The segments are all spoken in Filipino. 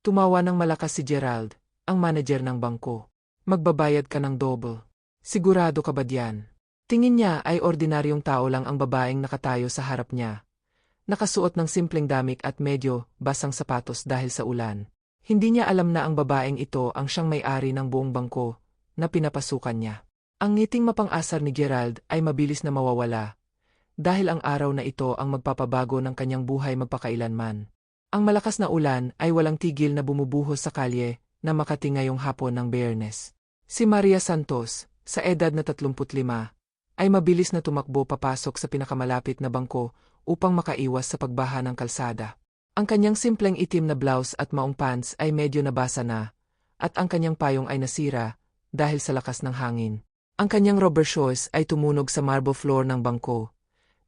Tumawa ng malakas si Gerald, ang manager ng bangko. Magbabayad ka ng double. Sigurado ka ba diyan? Tingin niya ay ordinaryong tao lang ang babaeng nakatayo sa harap niya. Nakasuot ng simpleng damit at medyo basang sapatos dahil sa ulan. Hindi niya alam na ang babaeng ito ang siyang may-ari ng buong bangko na pinapasukan niya. Ang ngiting mapang-asar ni Gerald ay mabilis na mawawala dahil ang araw na ito ang magpapabago ng kanyang buhay magpakailanman. Ang malakas na ulan ay walang tigil na bumubuhos sa kalye na Makati ngayong hapon ng Biyernes. Si Maria Santos, sa edad na 35, ay mabilis na tumakbo papasok sa pinakamalapit na bangko upang makaiwas sa pagbaha ng kalsada. Ang kanyang simpleng itim na blouse at maong pants ay medyo nabasa na, at ang kanyang payong ay nasira dahil sa lakas ng hangin. Ang kanyang rubber shoes ay tumunog sa marble floor ng bangko.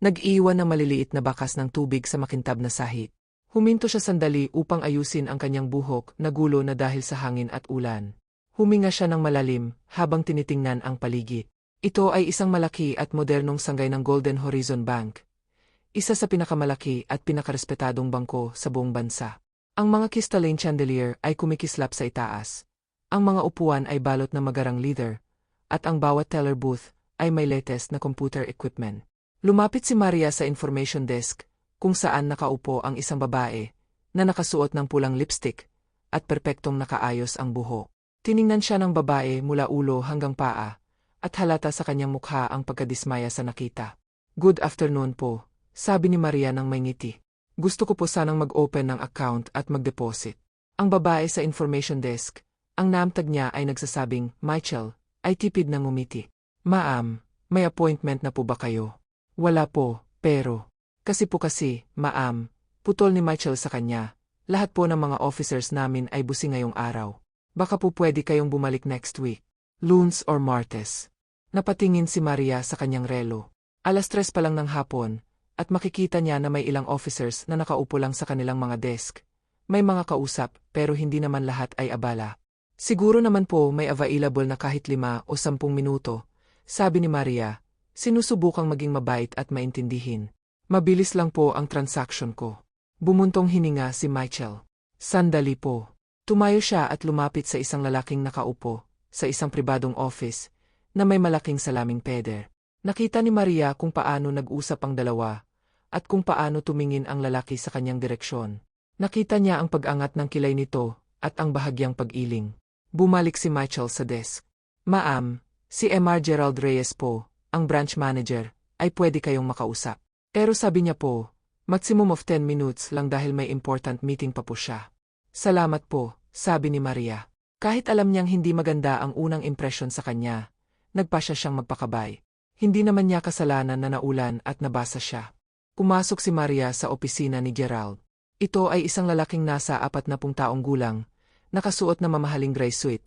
Nag-iwan ng maliliit na bakas ng tubig sa makintab na sahig. Huminto siya sandali upang ayusin ang kanyang buhok na gulo na dahil sa hangin at ulan. Huminga siya ng malalim habang tinitingnan ang paligid. Ito ay isang malaki at modernong sanggay ng Golden Horizon Bank. Isa sa pinakamalaki at pinakarespetadong bangko sa buong bansa. Ang mga crystalline chandelier ay kumikislap sa itaas. Ang mga upuan ay balot na magarang leather, at ang bawat teller booth ay may latest na computer equipment. Lumapit si Maria sa information desk, kung saan nakaupo ang isang babae na nakasuot ng pulang lipstick at perpektong nakaayos ang buhok. Tiningnan siya ng babae mula ulo hanggang paa at halata sa kanyang mukha ang pagkadismaya sa nakita. "Good afternoon po," sabi ni Maria ng may ngiti. "Gusto ko po sanang mag-open ng account at mag-deposit." Ang babae sa information desk, ang namtag niya ay nagsasabing, "Michael," ay tipid na ngumiti. "Ma'am, may appointment na po ba kayo?" "Wala po, pero..." Kasi, ma'am," putol ni Michael sa kanya. "Lahat po ng mga officers namin ay busy ngayong araw. Baka po pwede kayong bumalik next week. Lunes or Martes." Napatingin si Maria sa kanyang relo. 3:00 pa lang ng hapon, at makikita niya na may ilang officers na nakaupo lang sa kanilang mga desk. May mga kausap, pero hindi naman lahat ay abala. "Siguro naman po may available na kahit 5 o 10 minuto," sabi ni Maria. Sinusubukang maging mabait at maintindihin. "Mabilis lang po ang transaction ko." Bumuntong hininga si Michael. "Sandali po." Tumayo siya at lumapit sa isang lalaking nakaupo sa isang pribadong office na may malaking salaming peder. Nakita ni Maria kung paano nag-usap ang dalawa at kung paano tumingin ang lalaki sa kanyang direksyon. Nakita niya ang pag-angat ng kilay nito at ang bahagyang pag-iling. Bumalik si Michael sa desk. "Ma'am, si Mr. Gerald Reyes po, ang branch manager, ay pwede kayong makausap. Pero sabi niya po, maximum of 10 minutes lang dahil may important meeting pa po siya." "Salamat po," sabi ni Maria. Kahit alam niyang hindi maganda ang unang impresyon sa kanya, nagpasya siyang magpakabay. Hindi naman niya kasalanan na naulan at nabasa siya. Pumasok si Maria sa opisina ni Gerald. Ito ay isang lalaking nasa 40 taong gulang, nakasuot na mamahaling gray suit,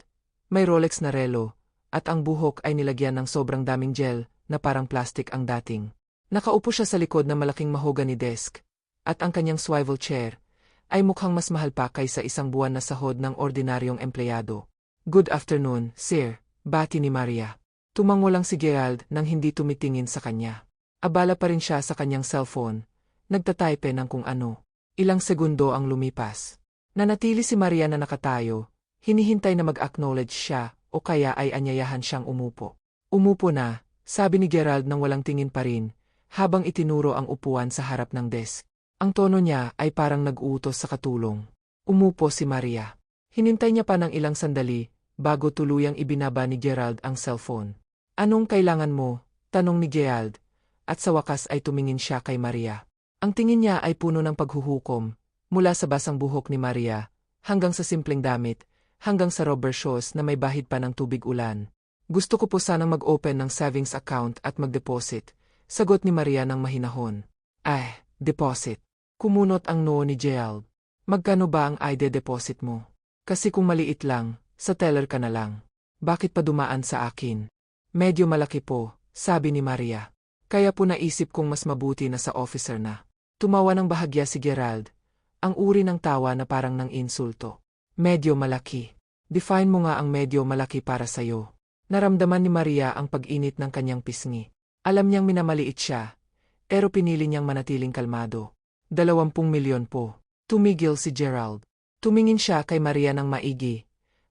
may Rolex na relo, at ang buhok ay nilagyan ng sobrang daming gel na parang plastic ang dating. Nakaupo siya sa likod ng malaking mahogany desk, at ang kanyang swivel chair ay mukhang mas mahal pa kaysa isang buwan na sahod ng ordinaryong empleyado. "Good afternoon, sir," bati ni Maria. Tumango lang si Gerald nang hindi tumitingin sa kanya. Abala pa rin siya sa kanyang cellphone, nagtatype ng kung ano. Ilang segundo ang lumipas. Nanatili si Maria na nakatayo, hinihintay na mag-acknowledge siya o kaya ay anyayahan siyang umupo. "Umupo na," sabi ni Gerald nang walang tingin pa rin, habang itinuro ang upuan sa harap ng desk. Ang tono niya ay parang nag-uutos sa katulong. Umupo si Maria. Hinintay niya pa ng ilang sandali bago tuluyang ibinaba ni Gerald ang cellphone. "Anong kailangan mo?" tanong ni Gerald, at sa wakas ay tumingin siya kay Maria. Ang tingin niya ay puno ng paghuhukom, mula sa basang buhok ni Maria, hanggang sa simpleng damit, hanggang sa rubber shoes na may bahid pa ng tubig ulan. "Gusto ko po sanang mag-open ng savings account at mag-deposit," sagot ni Maria ng mahinahon. Deposit." Kumunot ang noo ni Gerald. "Magkano ba ang ide-deposit mo? Kasi kung maliit lang, sa teller ka na lang. Bakit pa dumaan sa akin?" "Medyo malaki po," sabi ni Maria. "Kaya po naisip kong mas mabuti na sa officer na." Tumawa ng bahagya si Gerald. Ang uri ng tawa na parang ng insulto. "Medyo malaki. Define mo nga ang medyo malaki para sayo." Naramdaman ni Maria ang pag-init ng kanyang pisngi. Alam niyang minamaliit siya, pero pinili niyang manatiling kalmado. 20 milyon po. Tumigil si Gerald. Tumingin siya kay Maria ng maigi.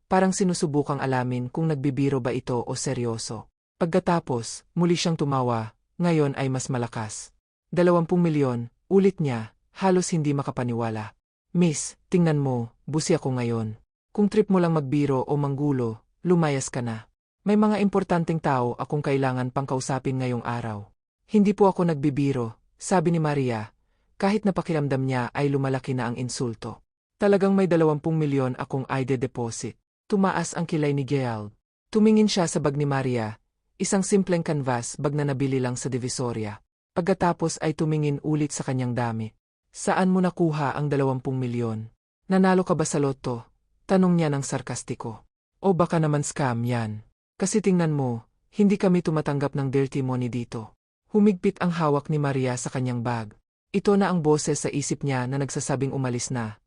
Parang sinusubukang alamin kung nagbibiro ba ito o seryoso. Pagkatapos, muli siyang tumawa, ngayon ay mas malakas. 20 milyon, ulit niya, halos hindi makapaniwala. Miss, tingnan mo, busi ako ngayon. Kung trip mo lang magbiro o manggulo, lumayas ka na. May mga importanteng tao akong kailangan pang kausapin ngayong araw. Hindi po ako nagbibiro, sabi ni Maria, kahit napakiramdam niya ay lumalaki na ang insulto. Talagang may 20 milyon akong ide-deposit. Tumaas ang kilay ni Gerald. Tumingin siya sa bag ni Maria, isang simpleng canvas bag na nabili lang sa Divisoria. Pagkatapos ay tumingin ulit sa kanyang damit. Saan mo nakuha ang 20 milyon? Nanalo ka ba sa loto? Tanong niya ng sarkastiko. O baka naman scam yan. Kasi tingnan mo, hindi kami tumatanggap ng dirty money dito. Humigpit ang hawak ni Maria sa kanyang bag. Ito na ang boses sa isip niya na nagsasabing umalis na.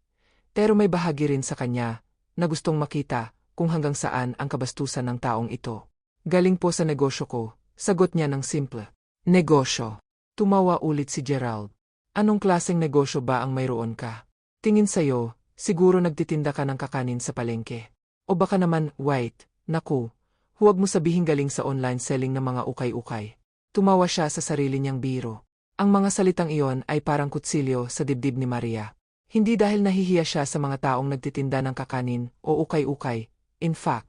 Pero may bahagi rin sa kanya na gustong makita kung hanggang saan ang kabastusan ng taong ito. Galing po sa negosyo ko, sagot niya ng simple. Negosyo. Tumawa ulit si Gerald. Anong klaseng negosyo ba ang mayroon ka? Tingin sa'yo, siguro nagtitinda ka ng kakanin sa palengke. O baka naman, white, naku, huwag mo sabihin galing sa online selling ng mga ukay-ukay. Tumawa siya sa sarili niyang biro. Ang mga salitang iyon ay parang kutsilyo sa dibdib ni Maria. Hindi dahil nahihiya siya sa mga taong nagtitinda ng kakanin o ukay-ukay. In fact,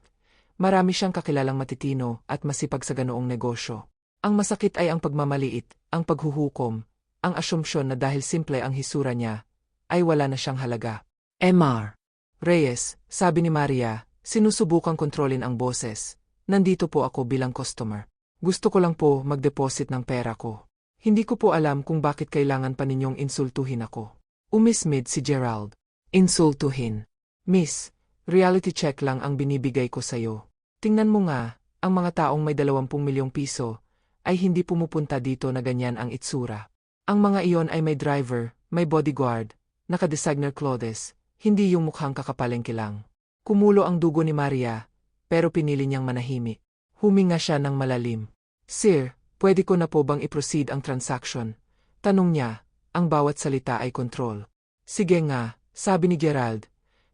marami siyang kakilalang matitino at masipag sa ganoong negosyo. Ang masakit ay ang pagmamaliit, ang paghuhukom, ang asyumsyon na dahil simple ang hisura niya, ay wala na siyang halaga. Mr. Reyes, sabi ni Maria, sinusubukang kontrolin ang boses. Nandito po ako bilang customer. Gusto ko lang po mag-deposit ng pera ko. Hindi ko po alam kung bakit kailangan pa ninyong insultuhin ako. Umismid si Gerald. Insultuhin. Miss, reality check lang ang binibigay ko sa'yo. Tingnan mo nga, ang mga taong may 20 milyong piso, ay hindi pumupunta dito na ganyan ang itsura. Ang mga iyon ay may driver, may bodyguard, naka-designer clothes, hindi yung mukhang kakapalengke lang. Kumulo ang dugo ni Maria, pero pinili niyang manahimik. Huminga siya ng malalim. Sir, pwede ko na po bang i-proceed ang transaction? Tanong niya, ang bawat salita ay control. Sige nga, sabi ni Gerald.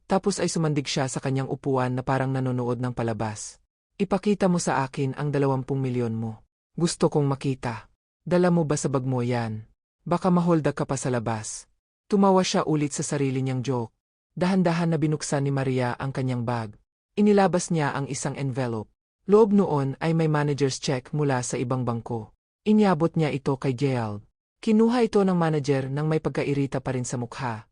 Tapos ay sumandig siya sa kanyang upuan na parang nanonood ng palabas. Ipakita mo sa akin ang 20 milyon mo. Gusto kong makita. Dala mo ba sa bag mo yan? Baka maholda ka pa sa labas. Tumawa siya ulit sa sarili niyang joke. Dahan-dahan na binuksan ni Maria ang kanyang bag. Inilabas niya ang isang envelope. Loob noon ay may manager's check mula sa ibang bangko. Inyabot niya ito kay Gerald. Kinuha ito ng manager nang may pagkairita pa rin sa mukha.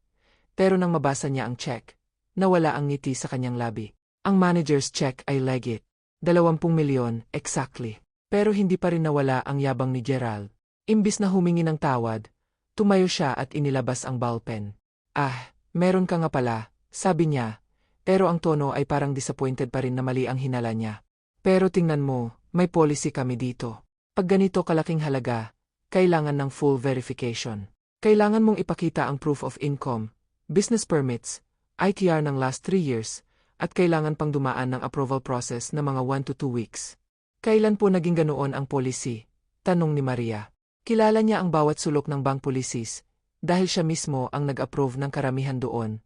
Pero nang mabasa niya ang check, nawala ang ngiti sa kanyang labi. Ang manager's check ay legit. 20 milyon, exactly. Pero hindi pa rin nawala ang yabang ni Gerald. Imbis na humingi ng tawad, tumayo siya at inilabas ang ballpen. Ah, meron ka nga pala, sabi niya, pero ang tono ay parang disappointed pa rin na mali ang hinala niya. Pero tingnan mo, may policy kami dito. Pag ganito kalaking halaga, kailangan ng full verification. Kailangan mong ipakita ang proof of income, business permits, ITR ng last 3 years, at kailangan pang dumaan ng approval process na mga 1 to 2 weeks. Kailan po naging ganoon ang policy? Tanong ni Maria. Kilala niya ang bawat sulok ng bank policies, dahil siya mismo ang nag-approve ng karamihan doon.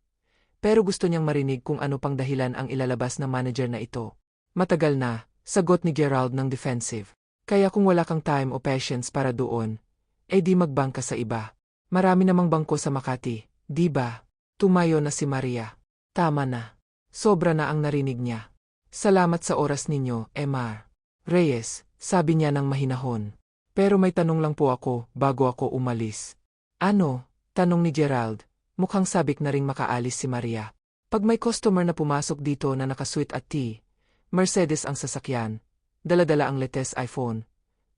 Pero gusto niyang marinig kung ano pang dahilan ang ilalabas ng manager na ito. Matagal na, sagot ni Gerald ng defensive. Kaya kung wala kang time o patience para doon, eh di magbangka sa iba. Marami namang bangko sa Makati, di ba? Tumayo na si Maria. Tama na. Sobra na ang narinig niya. Salamat sa oras ninyo, Mr. Reyes, sabi niya ng mahinahon. Pero may tanong lang po ako bago ako umalis. Ano? Tanong ni Gerald. Mukhang sabik na ring makaalis si Maria. Pag may customer na pumasok dito na nakasuit at tea, Mercedes ang sasakyan, dala-dala ang latest iPhone,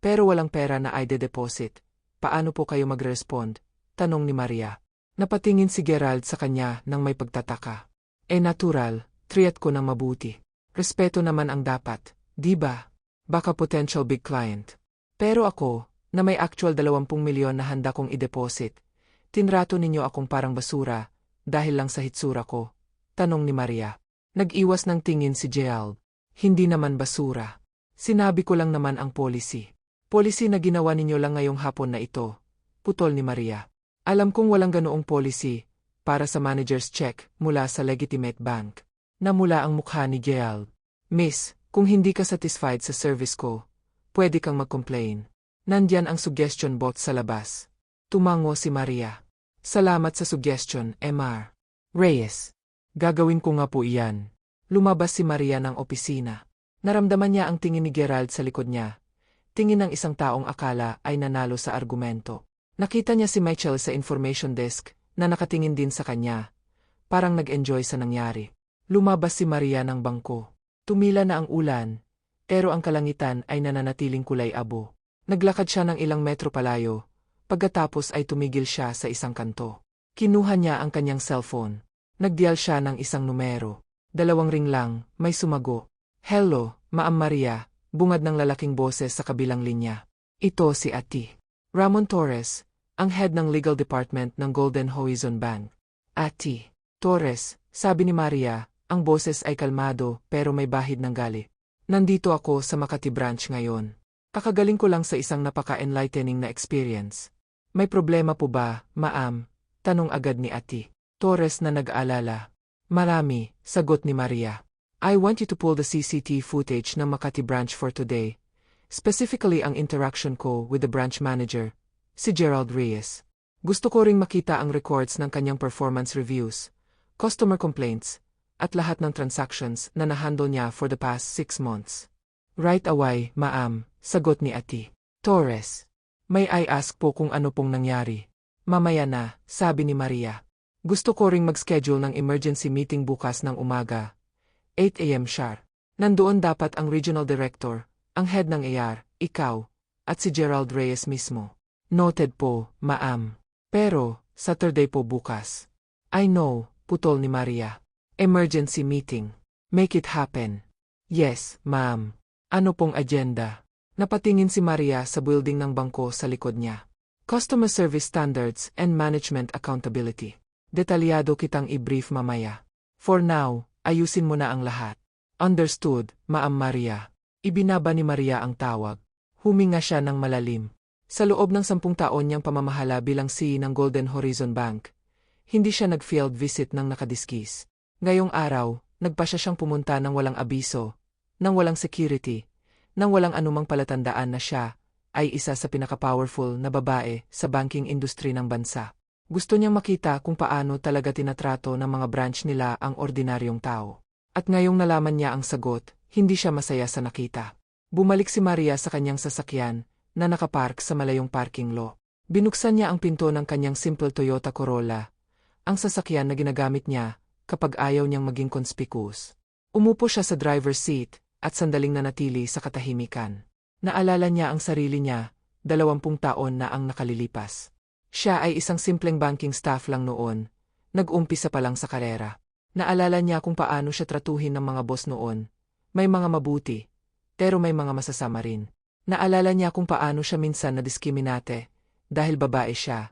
pero walang pera na ide-deposit, paano po kayo mag-respond? Tanong ni Maria. Napatingin si Gerald sa kanya nang may pagtataka. Natural, treat ko ng mabuti. Respeto naman ang dapat, di ba? Baka potential big client. Pero ako, na may actual 20 milyon na handa kong i-deposit, tinrato ninyo akong parang basura, dahil lang sa hitsura ko. Tanong ni Maria. Nag-iwas ng tingin si Gerald. Hindi naman basura. Sinabi ko lang naman ang policy. Policy na ginawa ninyo lang ngayong hapon na ito. Putol ni Maria. Alam kong walang ganoong policy, para sa manager's check mula sa legitimate bank. Namula ang mukha ni Gerald. Miss, kung hindi ka satisfied sa service ko, pwede kang mag-complain. Nandyan ang suggestion box sa labas. Tumango si Maria. Salamat sa suggestion, Mr. Reyes. Gagawin ko nga po iyan. Lumabas si Maria ng opisina. Naramdaman niya ang tingin ni Gerald sa likod niya. Tingin ng isang taong akala ay nanalo sa argumento. Nakita niya si Michael sa information desk na nakatingin din sa kanya. Parang nag-enjoy sa nangyari. Lumabas si Maria ng bangko. Tumila na ang ulan, pero ang kalangitan ay nananatiling kulay abo. Naglakad siya ng ilang metro palayo, pagkatapos ay tumigil siya sa isang kanto. Kinuha niya ang kanyang cellphone. Nagdial siya ng isang numero. 2 ring lang, may sumago. Hello, Ma'am Maria, bungad ng lalaking boses sa kabilang linya. Ito si Ati. Ramon Torres, ang head ng legal department ng Golden Horizon Bank. Ati. Torres, sabi ni Maria, ang boses ay kalmado pero may bahid ng galit. Nandito ako sa Makati branch ngayon. Kakagaling ko lang sa isang napaka-enlightening na experience. May problema po ba, ma'am? Tanong agad ni Ati. Torres na nag-aalala. Marami, sagot ni Maria. I want you to pull the CCTV footage ng Makati branch for today. Specifically ang interaction ko with the branch manager, si Gerald Reyes. Gusto ko ring makita ang records ng kanyang performance reviews, customer complaints, at lahat ng transactions na nahandle niya for the past 6 months. Right away, ma'am, sagot ni Ati. Torres. May I ask po kung ano pong nangyari? Mamaya na, sabi ni Maria. Gusto ko ring mag-schedule ng emergency meeting bukas ng umaga. 8 a.m. sharp. Nandoon dapat ang regional director, ang head ng AR, ikaw, at si Gerald Reyes mismo. Noted po, ma'am. Pero, Saturday po bukas. I know, putol ni Maria. Emergency meeting. Make it happen. Yes, ma'am. Ano pong agenda? Napatingin si Maria sa building ng bangko sa likod niya. Customer Service Standards and Management Accountability. Detalyado kitang i-brief mamaya. For now, ayusin mo na ang lahat. Understood, Ma'am Maria. Ibinaba ni Maria ang tawag. Huminga siya ng malalim. Sa loob ng 10 taon niyang pamamahala bilang CEO ng Golden Horizon Bank, hindi siya nag-field visit ng nakadiskis. Ngayong araw, nagpasya siyang pumunta ng walang abiso, ng walang security, ng walang anumang palatandaan na siya ay isa sa pinaka-powerful na babae sa banking industry ng bansa. Gusto niyang makita kung paano talaga tinatrato ng mga branch nila ang ordinaryong tao. At ngayong nalaman niya ang sagot, hindi siya masaya sa nakita. Bumalik si Maria sa kanyang sasakyan na nakapark sa malayong parking lot. Binuksan niya ang pinto ng kanyang simple Toyota Corolla, ang sasakyan na ginagamit niya kapag ayaw niyang maging conspicuous. Umupo siya sa driver's seat at sandaling nanatili sa katahimikan. Naalala niya ang sarili niya, 20 taon na ang nakalilipas. Siya ay isang simpleng banking staff lang noon, nag-umpisa pa lang sa karera. Naalala niya kung paano siya tratuhin ng mga boss noon. May mga mabuti, pero may mga masasama rin. Naalala niya kung paano siya minsan nadiskriminate, dahil babae siya,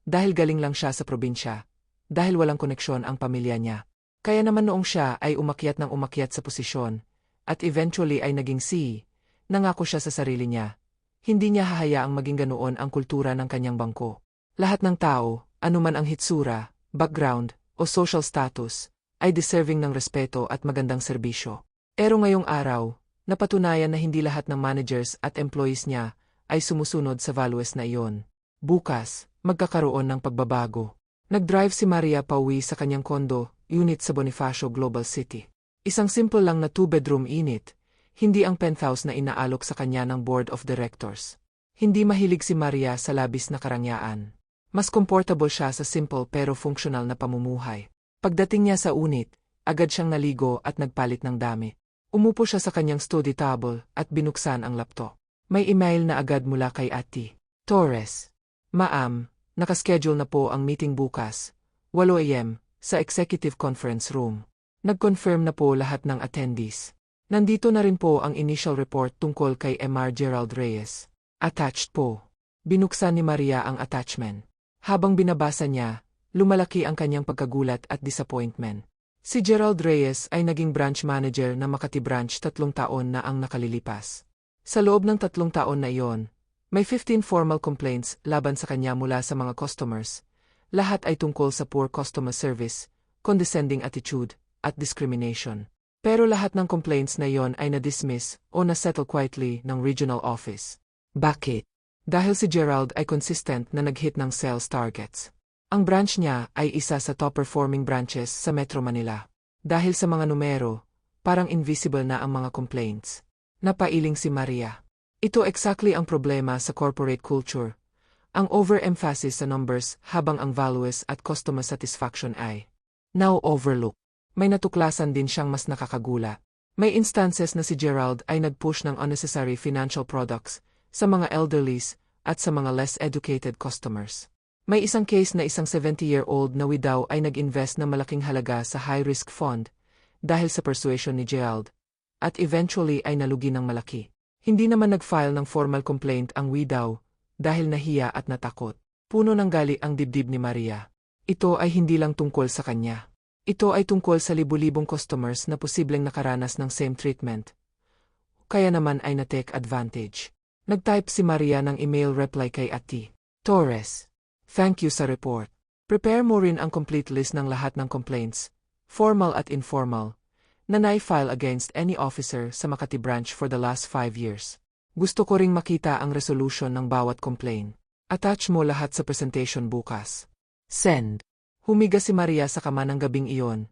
dahil galing lang siya sa probinsya, dahil walang koneksyon ang pamilya niya. Kaya naman noong siya ay umakyat ng umakyat sa posisyon, at eventually ay naging CEO, nangako siya sa sarili niya. Hindi niya hahayaang maging ganoon ang kultura ng kanyang bangko. Lahat ng tao, anuman ang hitsura, background, o social status, ay deserving ng respeto at magandang serbisyo. Pero ngayong araw, napatunayan na hindi lahat ng managers at employees niya ay sumusunod sa values na iyon. Bukas, magkakaroon ng pagbabago. Nag-drive si Maria pauwi sa kanyang kondo, unit sa Bonifacio Global City. Isang simple lang na 2-bedroom unit, hindi ang penthouse na inaalok sa kanya ng board of directors. Hindi mahilig si Maria sa labis na karangyaan. Mas comfortable siya sa simple pero functional na pamumuhay. Pagdating niya sa unit, agad siyang naligo at nagpalit ng damit. Umupo siya sa kanyang study table at binuksan ang laptop. May email na agad mula kay Ati. Torres. Ma'am, nakaschedule na po ang meeting bukas, 8 a.m., sa executive conference room. Nag-confirm na po lahat ng attendees. Nandito na rin po ang initial report tungkol kay Mr. Gerald Reyes. Attached po. Binuksan ni Maria ang attachment. Habang binabasa niya, lumalaki ang kanyang pagkagulat at disappointment. Si Gerald Reyes ay naging branch manager ng Makati branch 3 taon na ang nakalilipas. Sa loob ng 3 taon na iyon, may 15 formal complaints laban sa kanya mula sa mga customers, Lahat ay tungkol sa poor customer service, condescending attitude, at discrimination. Pero lahat ng complaints na iyon ay na-dismiss o na-settle quietly ng regional office. Bakit? Dahil si Gerald ay consistent na nag-hit ng sales targets. Ang branch niya ay isa sa top-performing branches sa Metro Manila. Dahil sa mga numero, parang invisible na ang mga complaints. Napailing si Maria. Ito exactly ang problema sa corporate culture. Ang overemphasis sa numbers habang ang values at customer satisfaction ay now-overlook. May natuklasan din siyang mas nakakagula. May instances na si Gerald ay nag-push ng unnecessary financial products sa mga elderlies at sa mga less educated customers. May isang case na isang 70-year-old na widow ay nag-invest ng malaking halaga sa high-risk fund dahil sa persuasion ni Gerald at eventually ay nalugi ng malaki. Hindi naman nag-file ng formal complaint ang widow dahil nahiya at natakot. Puno ng gali ang dibdib ni Maria. Ito ay hindi lang tungkol sa kanya. Ito ay tungkol sa libu-libong customers na posibleng nakaranas ng same treatment. Kaya naman ay na-take advantage. Nag-type si Maria ng email reply kay Ati Torres. Thank you sa report. Prepare mo rin ang complete list ng lahat ng complaints, formal at informal, na na-file against any officer sa Makati branch for the last 5 years. Gusto ko ring makita ang resolution ng bawat complaint. Attach mo lahat sa presentation bukas. Send. Humiga si Maria sa kama ng gabing iyon,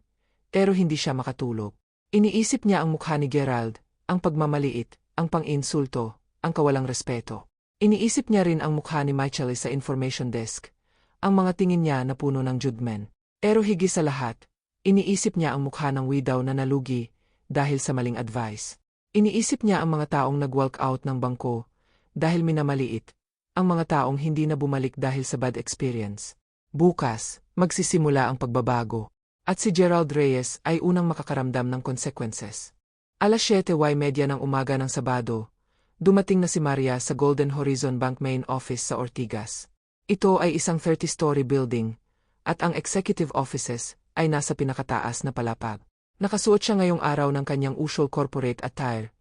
pero hindi siya makatulog. Iniisip niya ang mukha ni Gerald, ang pagmamaliit, ang pang-insulto, ang kawalang respeto. Iniisip niya rin ang mukha ni Michelle sa information desk, ang mga tingin niya na puno ng judgment. Pero higit sa lahat, iniisip niya ang mukha ng widow na nalugi dahil sa maling advice. Iniisip niya ang mga taong nag-walk out ng bangko dahil minamaliit, ang mga taong hindi na bumalik dahil sa bad experience. Bukas, magsisimula ang pagbabago. At si Gerald Reyes ay unang makakaramdam ng consequences. Alas 7:30 ng umaga ng Sabado, dumating na si Maria sa Golden Horizon Bank main office sa Ortigas. Ito ay isang 30-story building, at ang executive offices ay nasa pinakataas na palapag. Nakasuot siya ngayong araw ng kanyang usual corporate attire,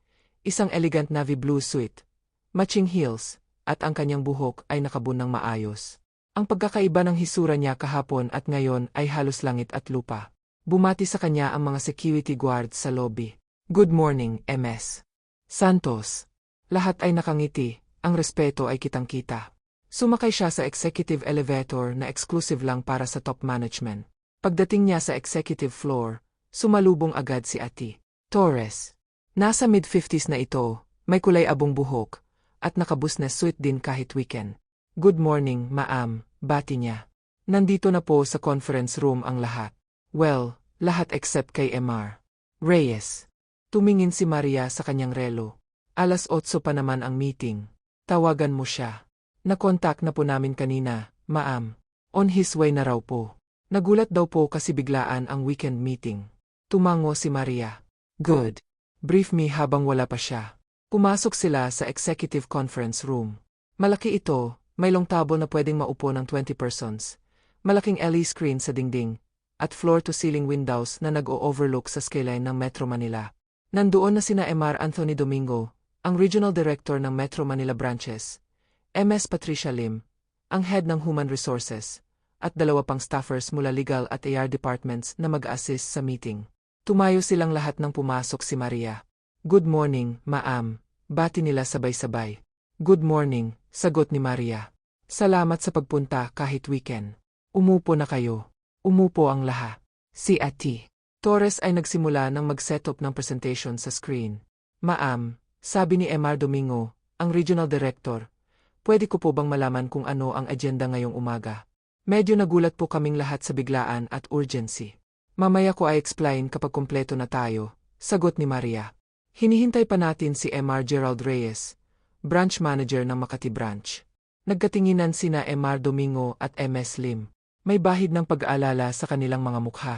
isang elegant navy blue suit, matching heels, at ang kanyang buhok ay nakabun ng maayos. Ang pagkakaiba ng hisura niya kahapon at ngayon ay halos langit at lupa. Bumati sa kanya ang mga security guards sa lobby. Good morning, MS Santos. Lahat ay nakangiti, ang respeto ay kitang-kita. Sumakay siya sa executive elevator na exclusive lang para sa top management. Pagdating niya sa executive floor, sumalubong agad si Ati Torres. Nasa mid-50s na ito, may kulay abong buhok, at nakabusiness suit din kahit weekend. Good morning, ma'am, bati niya. Nandito na po sa conference room ang lahat. Well, lahat except kay MR Reyes. Tumingin si Maria sa kanyang relo. Alas 8 pa naman ang meeting. Tawagan mo siya. Nakontak na po namin kanina, ma'am. On his way na raw po. Nagulat daw po kasi biglaan ang weekend meeting. Tumango si Maria. Good. Brief me habang wala pa siya. Pumasok sila sa executive conference room. Malaki ito, may long table na pwedeng maupo ng 20 persons. Malaking LED screen sa dingding, at floor-to-ceiling windows na nag-o-overlook sa skyline ng Metro Manila. Nandoon na sina MR Anthony Domingo, ang Regional Director ng Metro Manila Branches, MS Patricia Lim, ang Head ng Human Resources, at 2 pang staffers mula Legal at AR Departments na mag-assist sa meeting. Tumayo silang lahat nang pumasok si Maria. Good morning, ma'am, bati nila sabay-sabay. Good morning, sagot ni Maria. Salamat sa pagpunta kahit weekend. Umupo na kayo. Umupo ang lahat. Si Ati Torres ay nagsimula ng mag-set up ng presentation sa screen. Ma'am, sabi ni MR Domingo, ang Regional Director, pwede ko po bang malaman kung ano ang agenda ngayong umaga? Medyo nagulat po kaming lahat sa biglaan at urgency. Mamaya ko ay explain kapag kumpleto na tayo, sagot ni Maria. Hinihintay pa natin si MR Gerald Reyes, Branch Manager ng Makati Branch. Nagkatinginan sina MR Domingo at MS Lim. May bahid ng pag-aalala sa kanilang mga mukha.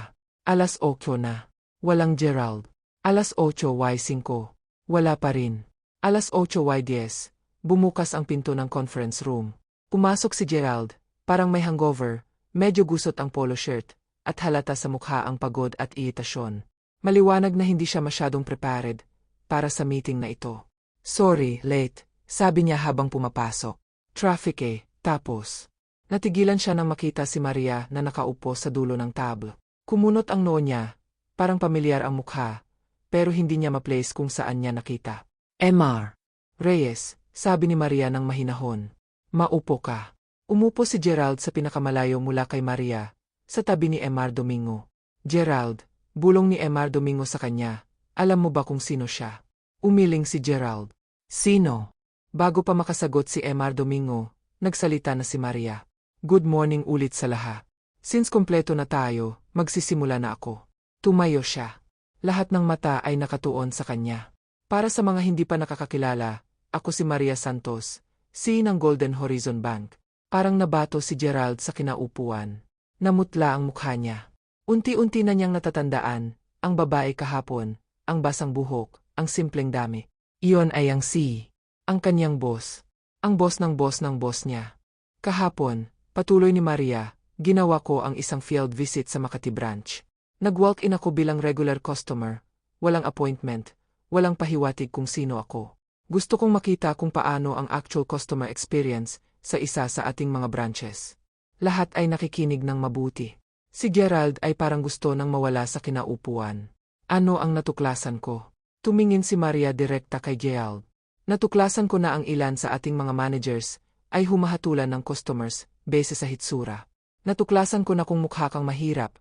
Alas 8 na. Walang Gerald. Alas 8:05. Wala pa rin. Alas 8:10. Bumukas ang pinto ng conference room. Pumasok si Gerald, parang may hangover, medyo gusot ang polo shirt, at halata sa mukha ang pagod at iritasyon. Maliwanag na hindi siya masyadong prepared para sa meeting na ito. Sorry, late, sabi niya habang pumapasok. Traffic tapos. Natigilan siya nang makita si Maria na nakaupo sa dulo ng table. Kumunot ang noo niya, parang pamilyar ang mukha, pero hindi niya ma-place kung saan niya nakita. "Mr. Reyes," sabi ni Maria ng mahinahon. "Maupo ka." Umupo si Gerald sa pinakamalayo mula kay Maria, sa tabi ni Mr. Domingo. "Gerald," bulong ni Mr. Domingo sa kanya, "alam mo ba kung sino siya?" Umiling si Gerald. "Sino?" Bago pa makasagot si Mr. Domingo, nagsalita na si Maria. "Good morning ulit sa lahat. Since kompleto na tayo, magsisimula na ako." Tumayo siya. Lahat ng mata ay nakatuon sa kanya. Para sa mga hindi pa nakakakilala, ako si Maria Santos, CEO ng Golden Horizon Bank. Parang nabato si Gerald sa kinaupuan. Namutla ang mukha niya. Unti-unti na niyang natatandaan, ang babae kahapon, ang basang buhok, ang simpleng dami. Iyon ay ang CEO, ang kanyang boss. Ang boss ng boss niya. Kahapon, patuloy ni Maria, ginawa ko ang isang field visit sa Makati branch. Nag-walk-in ako bilang regular customer, walang appointment, walang pahiwatig kung sino ako. Gusto kong makita kung paano ang actual customer experience sa isa sa ating mga branches. Lahat ay nakikinig ng mabuti. Si Gerald ay parang gusto nang mawala sa kinaupuan. "Ano ang natuklasan ko?" Tumingin si Maria direkta kay Gerald. "Natuklasan ko na ang ilan sa ating mga managers ay humahatulan ng customers base sa hitsura. Natuklasan ko na kung mukha kang mahirap,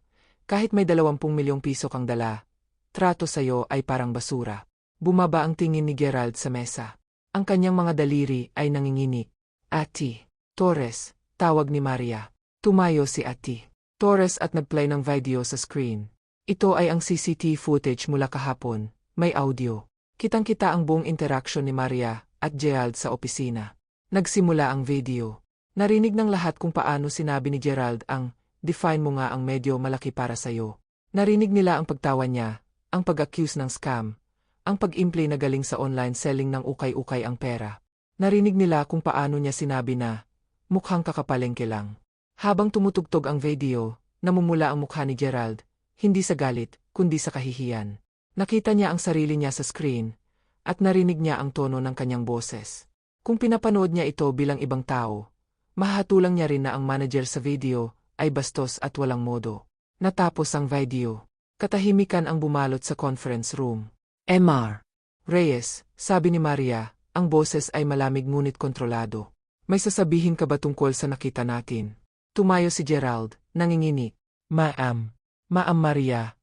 kahit may 20 milyong piso kang dala, trato sa'yo ay parang basura." Bumaba ang tingin ni Gerald sa mesa. Ang kanyang mga daliri ay nanginginig. "Ati Torres," tawag ni Maria. Tumayo si Ati Torres at nagplay ng video sa screen. Ito ay ang CCTV footage mula kahapon, may audio. Kitang-kita ang buong interaction ni Maria at Gerald sa opisina. Nagsimula ang video. Narinig ng lahat kung paano sinabi ni Gerald ang, "Define mo nga ang medyo malaki para sa'yo." Narinig nila ang pagtawa niya, ang pag-accuse ng scam, ang pag-imply na galing sa online selling ng ukay-ukay ang pera. Narinig nila kung paano niya sinabi na, "Mukhang kakapalengke lang." Habang tumutugtog ang video, namumula ang mukha ni Gerald, hindi sa galit, kundi sa kahihiyan. Nakita niya ang sarili niya sa screen, at narinig niya ang tono ng kanyang boses. Kung pinapanood niya ito bilang ibang tao, mahahatulang niya rin na ang manager sa video ay bastos at walang modo. Natapos ang video. Katahimikan ang bumalot sa conference room. "Mr. Reyes," sabi ni Maria, ang boses ay malamig ngunit kontrolado. "May sasabihin ka ba tungkol sa nakita natin?" Tumayo si Gerald, nanginginig. Ma'am Maria,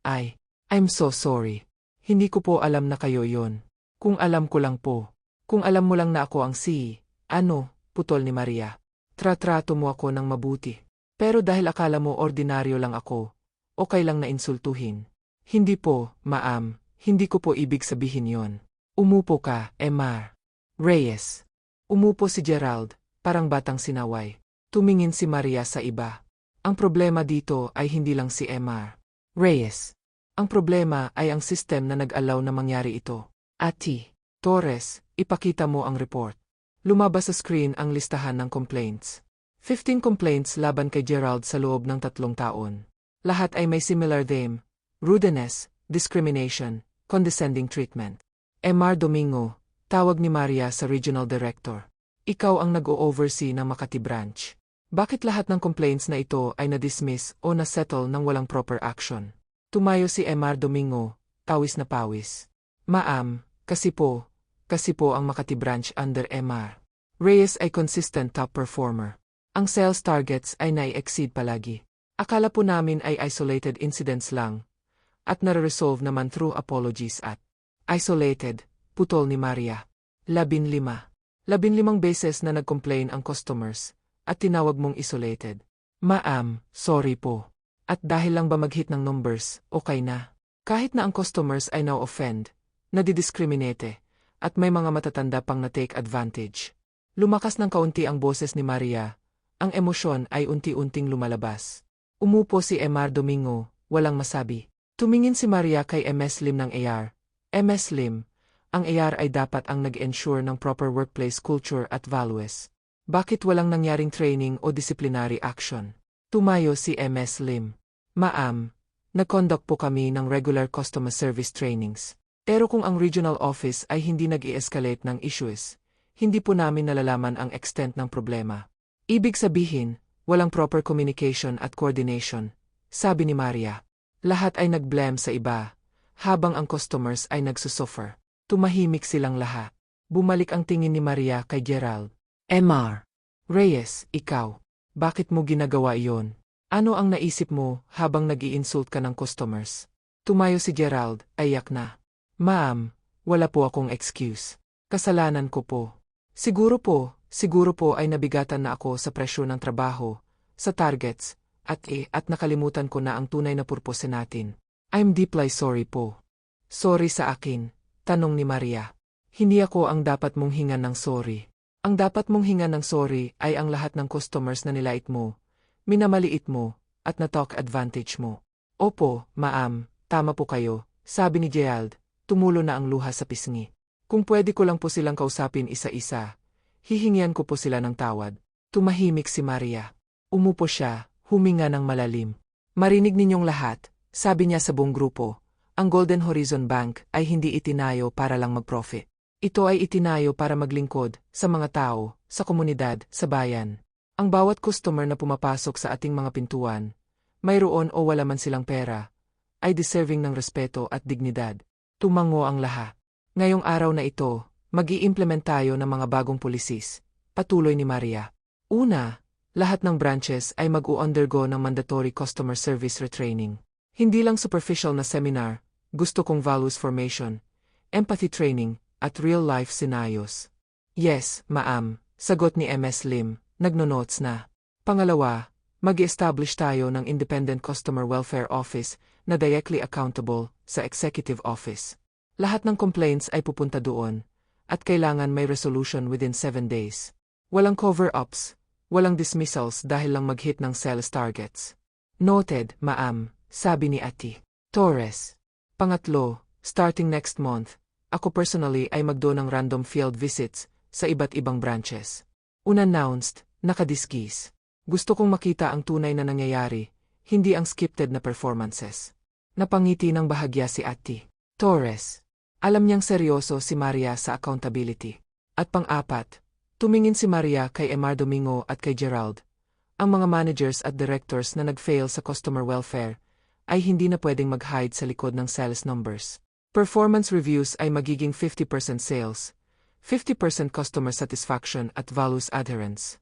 I'm so sorry. Hindi ko po alam na kayo yon. Kung alam ko lang po. Kung alam mo lang na ako ang CEO, putol ni Maria. Tratrato mo ako ng mabuti. Pero dahil akala mo ordinaryo lang ako, okay lang na insultuhin. Hindi po, ma'am, hindi ko po ibig sabihin yon. Umupo ka, Mr. Reyes. Umupo si Gerald, parang batang sinaway. Tumingin si Maria sa iba. Ang problema dito ay hindi lang si Mr. Reyes. Ang problema ay ang system na nag-allow na mangyari ito. Ati Torres, ipakita mo ang report. Lumabas sa screen ang listahan ng complaints. 15 complaints laban kay Gerald sa loob ng 3 taon. Lahat ay may similar theme: rudeness, discrimination, condescending treatment. Mr. Domingo, tawag ni Maria sa regional director. Ikaw ang nag-o-oversee ng Makati branch. Bakit lahat ng complaints na ito ay na-dismiss o na-settle ng walang proper action? Tumayo si Mr. Domingo, pawis na pawis. Ma'am, kasi po ang Makati branch under Mr. Reyes ay consistent top performer. Ang sales targets ay nai-exceed palagi. Akala po namin ay isolated incidents lang, at nare-resolve naman through apologies at isolated, putol ni Maria. 15 beses na nag-complain ang customers, at tinawag mong isolated. Ma'am, sorry po. At dahil lang ba mag-hit ng numbers, okay na. Kahit na ang customers ay na-offend, nadidiscriminate, at may mga matatanda pang na-take advantage. Lumakas ng kaunti ang boses ni Maria, ang emosyon ay unti-unting lumalabas. Umupo si Mr. Domingo, walang masabi. Tumingin si Maria kay Ms. Lim ng AR. Ms. Lim, ang AR ay dapat ang nag-ensure ng proper workplace culture at values. Bakit walang nangyaring training o disciplinary action? Tumayo si Ms. Lim. Ma'am, nag-conduct po kami ng regular customer service trainings. Pero kung ang regional office ay hindi nag-i-escalate ng issues, hindi po namin nalalaman ang extent ng problema. Ibig sabihin, walang proper communication at coordination, sabi ni Maria. Lahat ay nag-blame sa iba, habang ang customers ay nagsusuffer. Tumahimik silang lahat. Bumalik ang tingin ni Maria kay Gerald. MR. Reyes, ikaw. Bakit mo ginagawa iyon? Ano ang naisip mo habang nag-i-insult ka ng customers? Tumayo si Gerald, ayak na. Ma'am, wala po akong excuse. Kasalanan ko po. Siguro po ay nabigatan na ako sa presyo ng trabaho, sa targets, at nakalimutan ko na ang tunay na purpose natin. I'm deeply sorry po. Sorry sa akin, tanong ni Maria. Hindi ako ang dapat mong hingan ng sorry. Ang dapat mong hingan ng sorry ay ang lahat ng customers na nilait mo, minamaliit mo, at na-talk advantage mo. Opo, ma'am, tama po kayo, sabi ni Gerald, tumulo na ang luha sa pisngi. Kung pwede ko lang po silang kausapin isa-isa, hihingian ko po sila ng tawad. Tumahimik si Maria. Umupo siya, huminga ng malalim. Marinig ninyong lahat, sabi niya sa buong grupo, ang Golden Horizon Bank ay hindi itinayo para lang mag-profit. Ito ay itinayo para maglingkod sa mga tao, sa komunidad, sa bayan. Ang bawat customer na pumapasok sa ating mga pintuan, mayroon o wala man silang pera, ay deserving ng respeto at dignidad. Tumango ang lahat. Ngayong araw na ito, mag-i-implement tayo ng mga bagong policies, patuloy ni Maria. Una, lahat ng branches ay mag-u-undergo ng mandatory customer service retraining. Hindi lang superficial na seminar, gusto kong values formation, empathy training, at real-life scenarios. Yes, ma'am, sagot ni MS Lim, nagno-notes na. Pangalawa, mag-establish tayo ng Independent Customer Welfare Office na directly accountable sa Executive Office. Lahat ng complaints ay pupunta doon, at kailangan may resolution within 7 days. Walang cover-ups, walang dismissals dahil lang mag-hit ng sales targets. Noted, ma'am, sabi ni Ati Torres. Pangatlo, starting next month, ako personally ay magdo ng random field visits sa iba't ibang branches. Unannounced, nakadiskis. Gusto kong makita ang tunay na nangyayari, hindi ang scripted na performances. Napangiti ng bahagya si Ati Torres. Alam niyang seryoso si Maria sa accountability. At pang-apat, tumingin si Maria kay Emar Domingo at kay Gerald. Ang mga managers at directors na nag-fail sa customer welfare ay hindi na pwedeng mag-hide sa likod ng sales numbers. Performance reviews ay magiging 50% sales, 50% customer satisfaction at values adherence.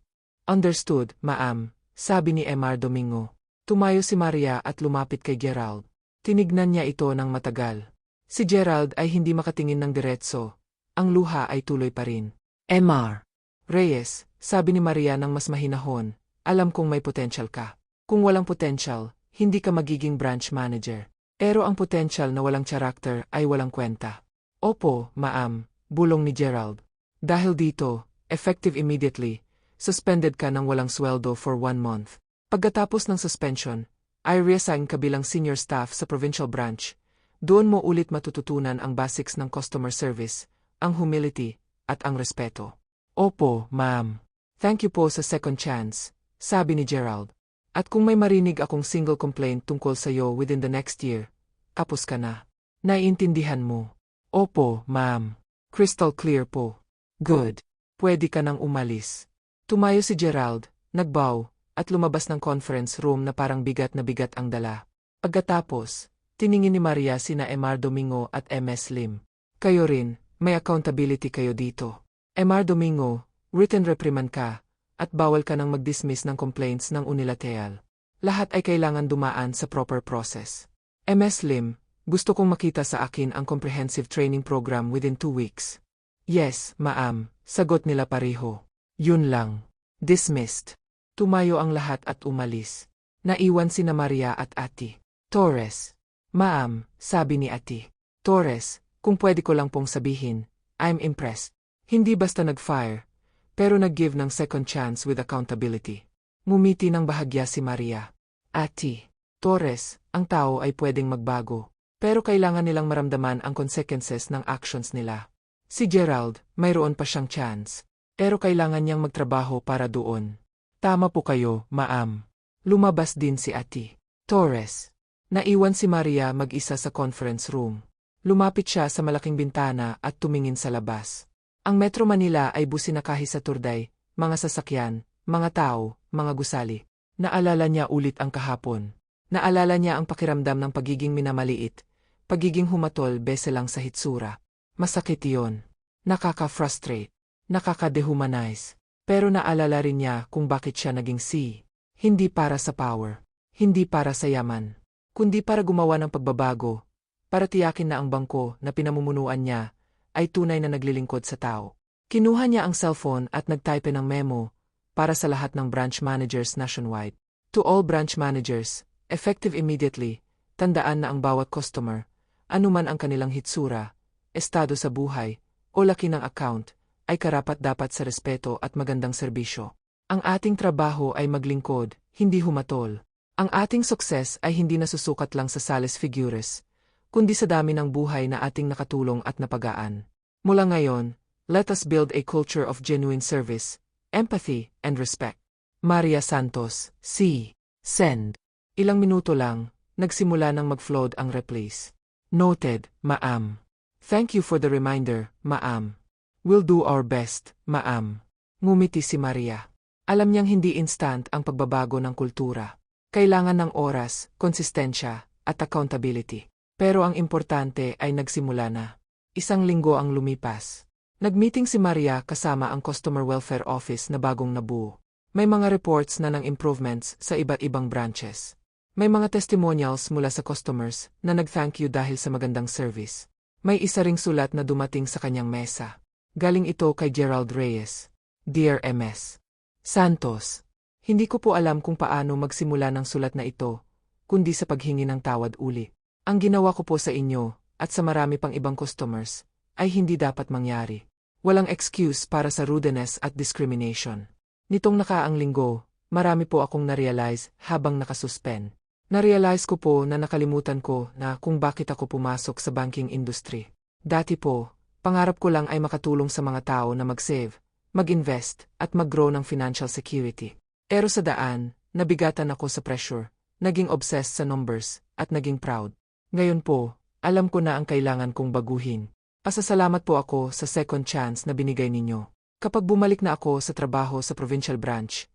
Understood, ma'am, sabi ni Emar Domingo. Tumayo si Maria at lumapit kay Gerald. Tinignan niya ito ng matagal. Si Gerald ay hindi makatingin ng diretso. Ang luha ay tuloy pa rin. Emar. Reyes, sabi ni Maria ng mas mahinahon, alam kong may potential ka. Kung walang potential, hindi ka magiging branch manager. Pero ang potential na walang character ay walang kwenta. Opo, ma'am, bulong ni Gerald. Dahil dito, effective immediately, suspended ka ng walang sweldo for 1 month. Pagkatapos ng suspension, I reassign ka bilang senior staff sa provincial branch. Doon mo ulit matututunan ang basics ng customer service, ang humility, at ang respeto. Opo, ma'am. Thank you po sa second chance, sabi ni Gerald. At kung may marinig akong single complaint tungkol sa iyo within the next year, kapos ka na. Naiintindihan mo? Opo, ma'am. Crystal clear po. Good. Pwede ka nang umalis. Tumayo si Gerald, nagbow, at lumabas ng conference room na parang bigat na bigat ang dala. Pagkatapos, tiningin ni Maria sina Emar Domingo at MS Lim. Kayo rin, may accountability kayo dito. Emar Domingo, written reprimand ka, at bawal ka nang mag-dismiss ng complaints ng unilateral. Lahat ay kailangan dumaan sa proper process. MS Lim, gusto kong makita sa akin ang comprehensive training program within 2 weeks. Yes, ma'am, sagot nila pareho. Yun lang. Dismissed. Tumayo ang lahat at umalis. Naiwan sina Maria at Ati Torres. Ma'am, sabi ni Ati Torres, kung pwede ko lang pong sabihin, I'm impressed. Hindi basta nag-fire, pero nag-give ng second chance with accountability. Ngumiti ng bahagya si Maria. Ati Torres, ang tao ay pwedeng magbago, pero kailangan nilang maramdaman ang consequences ng actions nila. Si Gerald, mayroon pa siyang chance, pero kailangan niyang magtrabaho para doon. Tama po kayo, ma'am. Lumabas din si Ati Torres. Naiwan si Maria mag-isa sa conference room. Lumapit siya sa malaking bintana at tumingin sa labas. Ang Metro Manila ay businakahi sa turday, mga sasakyan, mga tao, mga gusali. Naalala niya ulit ang kahapon. Naalala niya ang pakiramdam ng pagiging minamaliit, pagiging humatol bese lang sa hitsura. Masakit iyon. Nakaka-frustrate. Nakaka-dehumanize. Pero naalala rin niya kung bakit siya naging C. Hindi para sa power. Hindi para sa yaman. Kundi para gumawa ng pagbabago. Para tiyakin na ang bangko na pinamumunuan niya ay tunay na naglilingkod sa tao. Kinuha niya ang cellphone at nagtype ng memo para sa lahat ng branch managers nationwide. To all branch managers, effective immediately, tandaan na ang bawat customer, anuman ang kanilang hitsura, estado sa buhay, o laki ng account, ay karapat-dapat sa respeto at magandang serbisyo. Ang ating trabaho ay maglingkod, hindi humatol. Ang ating sukses ay hindi nasusukat lang sa sales figures, kundi sa dami ng buhay na ating nakatulong at napagaan. Mula ngayon, let us build a culture of genuine service, empathy, and respect. Maria Santos, C. Send. Ilang minuto lang, nagsimula nang mag-flood ang replays. Noted, ma'am. Thank you for the reminder, ma'am. We'll do our best, ma'am. Ngumiti si Maria. Alam niyang hindi instant ang pagbabago ng kultura. Kailangan ng oras, konsistensya, at accountability. Pero ang importante ay nagsimula na. Isang linggo ang lumipas. Nagmeeting si Maria kasama ang Customer Welfare Office na bagong nabuo. May mga reports na ng improvements sa iba't ibang branches. May mga testimonials mula sa customers na nag-thank you dahil sa magandang service. May isa ring sulat na dumating sa kanyang mesa. Galing ito kay Gerald Reyes. Dear MS. Santos. Hindi ko po alam kung paano magsimula ng sulat na ito, kundi sa paghingi ng tawad uli. Ang ginawa ko po sa inyo, at sa marami pang ibang customers, ay hindi dapat mangyari. Walang excuse para sa rudeness at discrimination. Nitong nakaang linggo, marami po akong narealize habang nakasuspend. Narealize ko po na nakalimutan ko na kung bakit ako pumasok sa banking industry. Dati po, pangarap ko lang ay makatulong sa mga tao na mag-save, mag-invest, at mag-grow ng financial security. Pero sa daan, nabigatan ako sa pressure, naging obsessed sa numbers, at naging proud. Ngayon po, alam ko na ang kailangan kong baguhin. Pasasalamat po ako sa second chance na binigay ninyo. Kapag bumalik na ako sa trabaho sa provincial branch,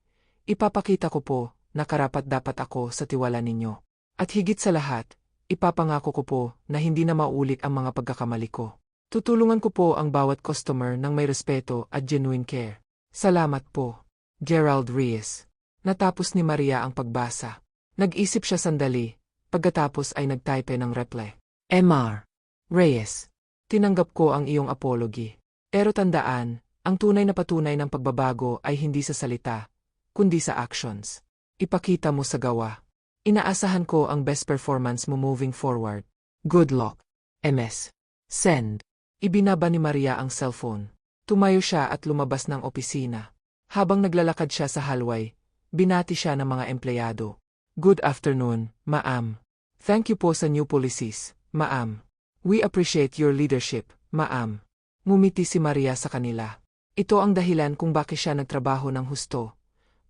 ipapakita ko po na karapat-dapat ako sa tiwala ninyo. At higit sa lahat, ipapangako ko po na hindi na maulit ang mga pagkakamali ko. Tutulungan ko po ang bawat customer ng may respeto at genuine care. Salamat po. Gerald Reyes. Natapos ni Maria ang pagbasa. Nag-isip siya sandali, pagkatapos ay nagtype ng reply. Mr. Reyes. Tinanggap ko ang iyong apology. Pero tandaan, ang tunay na patunay ng pagbabago ay hindi sa salita, kundi sa actions. Ipakita mo sa gawa. Inaasahan ko ang best performance mo moving forward. Good luck. MS. Send. Ibinaba ni Maria ang cellphone. Tumayo siya at lumabas ng opisina. Habang naglalakad siya sa hallway, binati siya ng mga empleyado. Good afternoon, ma'am. Thank you po sa new policies, ma'am. We appreciate your leadership, ma'am. Ngumiti si Maria sa kanila. Ito ang dahilan kung bakit siya nagtrabaho ng husto.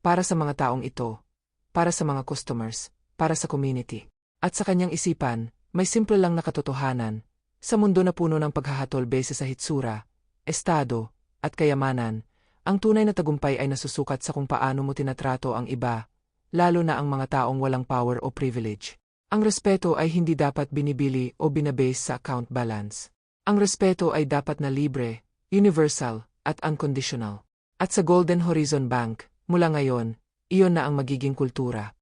Para sa mga taong ito. Para sa mga customers. Para sa community. At sa kanyang isipan, may simple lang na katotohanan. Sa mundo na puno ng paghahatol base sa hitsura, estado, at kayamanan, ang tunay na tagumpay ay nasusukat sa kung paano mo tinatrato ang iba, lalo na ang mga taong walang power o privilege. Ang respeto ay hindi dapat binibili o binabase sa account balance. Ang respeto ay dapat na libre, universal, at unconditional. At sa Golden Horizon Bank, mula ngayon, iyon na ang magiging kultura.